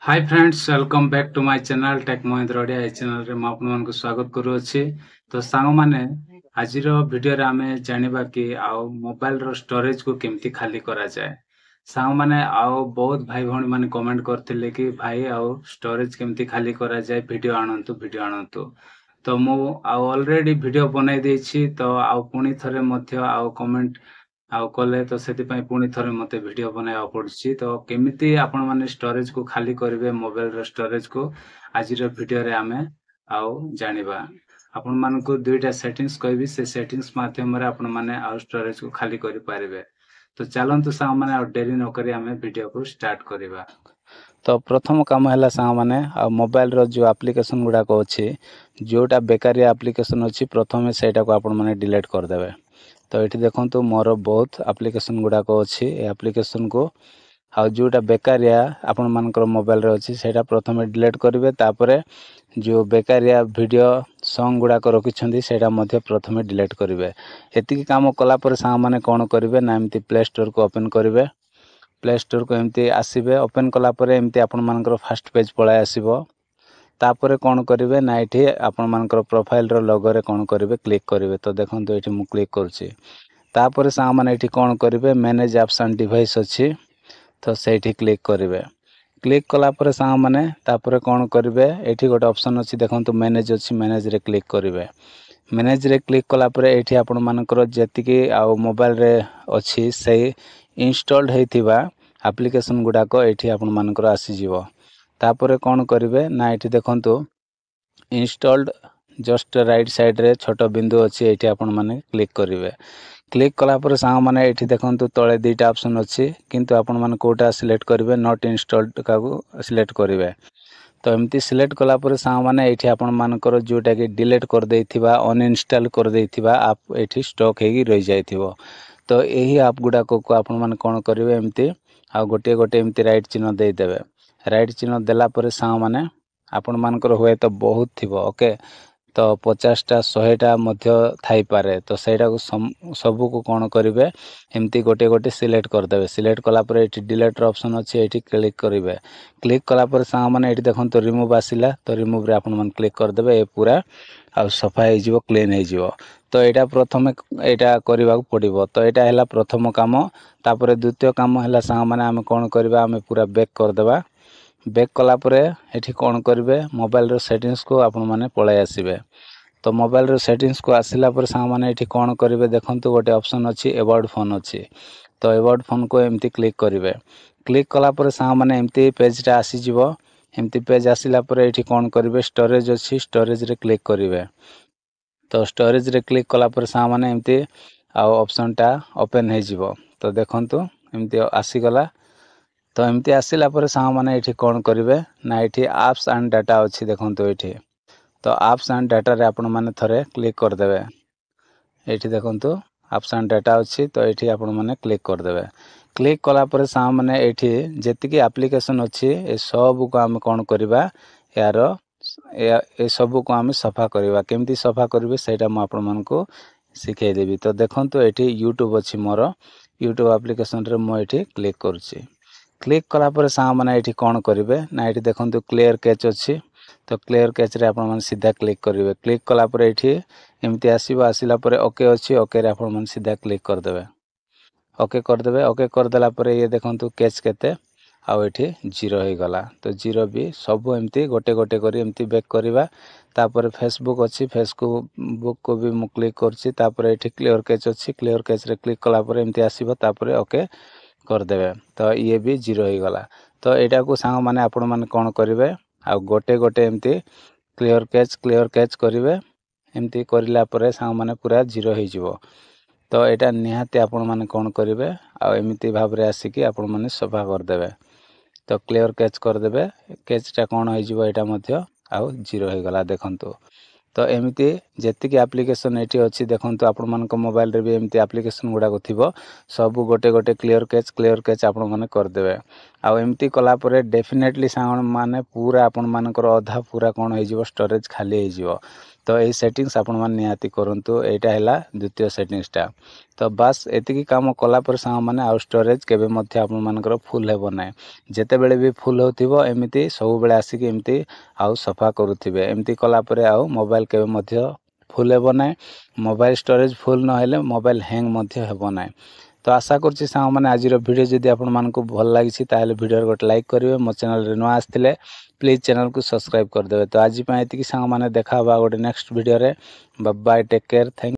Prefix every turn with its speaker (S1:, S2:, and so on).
S1: Hi friends welcome back to my channel tech Mahendra Odia ए channel रे मापन मन को स्वागत करू अछि। तो सांग माने आज रो वीडियो रे आमे जानिबा कि आउ मोबाइल रो स्टोरेज को केमती खाली करा जाए। सांग माने आउ बहुत भाई भौणी माने कमेंट करथिले कि भाई आउ स्टोरेज केमती खाली करा जाए वीडियो आनंतु तो मु आउ ऑलरेडी वीडियो बनाई देछि तो आउ पुनी थरे मध्य आउ कमेंट आउ कले तो सेति पई पुनी थरे मते वीडियो बनाया पड़छि। तो केमिति आपण माने स्टोरेज को खाली करिवे मोबाइल रो स्टोरेज को आज रो वीडियो रे आमे आउ जानिबा। आपण मानको दुईटा सेटिंग्स कहबी से सेटिंग्स माध्यम रे आपण माने आउ स्टोरेज को खाली करि पारिबे। तो चलंतु सा माने आउ डेरी न करी आमे वीडियो को स्टार्ट करिबा। तो प्रथम काम है सांग मैंने मोबाइल रो जो एप्लिकेशन गुड़ाक अच्छी जोटा बेकारी एप्लिकेशन अच्छी प्रथम से आपण मैंने डिलीट करदे। तो ये देखो मोर बहुत एप्लिकेशन गुड़ाक अच्छी एप्लिकेशन को आउ जोटा बेकारिया आपण मानकर मोबाइल रे अच्छी सेटा प्रथम डिलीट करेंगे। तापर जो बेकारिया वीडियो सॉन्ग गुड़ाक रखिंट सेटा प्रथम डिलीट करेंगे। एति काम कलापर सांग मैंने कौन करेंगे ना एमती प्ले स्टोर को ओपन करेंगे। प्ले स्टोर को एमती आसबे ओपन कलापर एमती आपण मानकर फास्ट पेज पळाय आसीबो। तापर कौन करेंगे ना ये आपण मानकर प्रोफाइल रो लोगो रे कौन करेंगे क्लिक करेंगे। तो देखो ये मु क्लिक करुच्ची। तापर सांग मैंने ये कौन करेंगे मैनेज एप्स एंड डिवाइस अच्छी तो सेठी क्लिक करेंगे। क्लिक कलापर सांग मैंने तापर कौन करेंगे ये गोटे ऑप्शन अच्छी देखो मैनेज अच्छी मैनेज रे क्लिक करेंगे। मैनेज रे क्लिक कलापर ये आपण मानकर जेतिकी आउ मोबाइल रे अच्छी से इंस्टॉल्ड होइथिबा एप्लिकेशन गुड़ाक ये आपण मानकर आसीजिवो। तापर कौन करेंगे ना ये देखंतु इंस्टॉल्ड जस्ट राइट साइड रे छोट बिंदु अच्छी ये आपण माने क्लिक करेंगे। क्लिक कलापर सांग मैंने ये देखंतु तले दुईटा ऑप्शन अच्छी किंतु आपण माने कोटा सिलेक्ट करेंगे नॉट इंस्टॉल्ड का सिलेक्ट करेंगे। तो एमती सिलेक्ट कलापर सांग मैंने ये आपण मानकर जोटा कि डिलीट कर देथिबा अनइंस्टॉल कर देथिबा आप ये स्टॉक होगी रही जाइथिबो। तो यही आप गुड़ाक को आपण माने कौन करेंगे एमती आ गोटे गोटे एमती राइट चिन्ह दे देबे। राइट चिन्ह देला पर सांग माने आपण मानकर हुए तो बहुत थिबो ओके तो 50टा 100टा मध्य थाई पारे। तो सेटा को सबू को कौन करेंगे एमती गोटे गोटे सिलेक्ट करदे। सिलेक्ट कलापर ये डिलीट ऑप्शन अच्छे ये क्लिक करेंगे। क्लिक कलापर सांग मैंने ये देखो तो रिमूव आसिला तो रिमूव रे आपण क्लिक करदे ये पूरा आ सफा हो क्लीन हो। तो यहाँ प्रथम यहाँ करने पड़ो। तो यहाँ है प्रथम काम। तापर द्वितीय काम है सांग मैंने आम कौन करवा आम पूरा बैक करदे। बैक कलापर ये कौन करेंगे मोबाइल रो सेटिंग्स को आपण मैंने पलि आसबे। तो मोबाइल रो सेटिंग्स को आसला पर सांग मैंने ये कौन करेंगे देखो गोटे ऑप्शन अच्छी अबाउट फोन अच्छी तो अबाउट फोन को एमती क्लिक करेंगे। क्लिक कलापर सांग मैंने एमती पेजटा आसीजिव। एमती पेज आसला पर ये कौन करेंगे स्टोरेज अच्छी स्टोरेज रे क्लिक करेंगे। तो स्टोरेज रे क्लिक कलापर सांग मैंने एमती ऑप्शन टा ओपन हो। तो देखंतु एमती आसीगला। तो एमती आसला पर सांग मैंने ये कौन करेंगे ना ये एप्स एंड डाटा अच्छी देखो ये तो एप्स एंड डाटा रे आपण माने थरे क्लिक करदे। ये देखो एप्स एंड डाटा अच्छी तो ये आपण माने क्लिक करदे। क्लिक कलापर सांग मैंने ये जेतिकी एप्लिकेशन अच्छी ए सब को आम कौन करवा यार ए सब को आम सफा करवा केमती सफा करेंगे सेटा मु आपण मानको शिखेदेवी। तो देखंतु ये यूट्यूब अच्छी मोर यूट्यूब एप्लिकेशन रे मु ये क्लिक करुच्ची। क्लिक कलापर सांग मैंने ये कौन करेंगे ना ये देखो क्लियर कैच अच्छी तो क्लियर कैच रे आपण सीधा क्लिक करेंगे। क्लिक कलापर ये एमती आसला पर ओके अच्छी ओके रे आपण सीधा क्लिक करदे। ओके करदे। ओके करदेला पर ये देखो कैच केते आउ ये 0 हो गला। तो 0 भी सब एमती गोटे गोटे करी एमती बैक करवा। तापर फेसबुक अच्छी फेसबुक को भी मु क्लिक करछि। तापर ये क्लियर कैच अच्छी क्लियर कैच रे क्लिक कलापर एमती आसीबो तापर ओके करदे। तो ये भी 0 हो गला। तो यहाँ को सांग मैंने आपण मैंने कौन करेंगे आ गोटे गोटे एमती क्लियर कैच करेंगे। एमती करला पर सांग मैंने पूरा 0 हो। तो यहाँ निहाती आपण मैंने कौन करेंगे आमती भाव में आसिकी आपण मैंने सफा करदे। तो क्लियर कैच करदे कैचटा कौन हो आउ 0 हो गला देखंतु। तो एमती जेतिकी एप्लिकेशन ये अच्छी देखंतु आपण मान मोबाइल रे भी एमती एप्लिकेशन गुड़ाक थी सब गोटे गोटे क्लियर कैच आपण मैंने करदे।
S2: आउ एमती कला परे डेफिनेटली सांग माने पूरा आपण मानकर अधा पूरा कौन हो स्टोरेज खाली हो। तो ये सेटिंग्स आपण मान निहाती करंतु एटा हैला द्वितीय सेटिंग्सटा। तो बस एतिकी काम कला पर सांग माने आउ स्टोरेज केबे मध्य आपण मानकर फुल हेबो नै। जेते बेले भी फुल होथिबो एमिति सब बेले आसी एमती आउ सफा करूथिबे। एमती कला परे आउ मोबाइल केबे मध्य फुल हेबो नै। मोबाइल स्टोरेज फुल न हेले मोबाइल हैंग मध्य हेबो नै। तो आशा करछि सांग माने आज वीडियो जदि आपण मानकु भल लागिछि ताहेले वीडियो गोटे लाइक करिवे। मो चैनल रे न आस्थिले प्लीज चैनल को सब्सक्राइब कर देबे। तो आज पय एतिकी सांग माने देखा बा गोटे नेक्स्ट वीडियो रे। Bye bye, take care, thank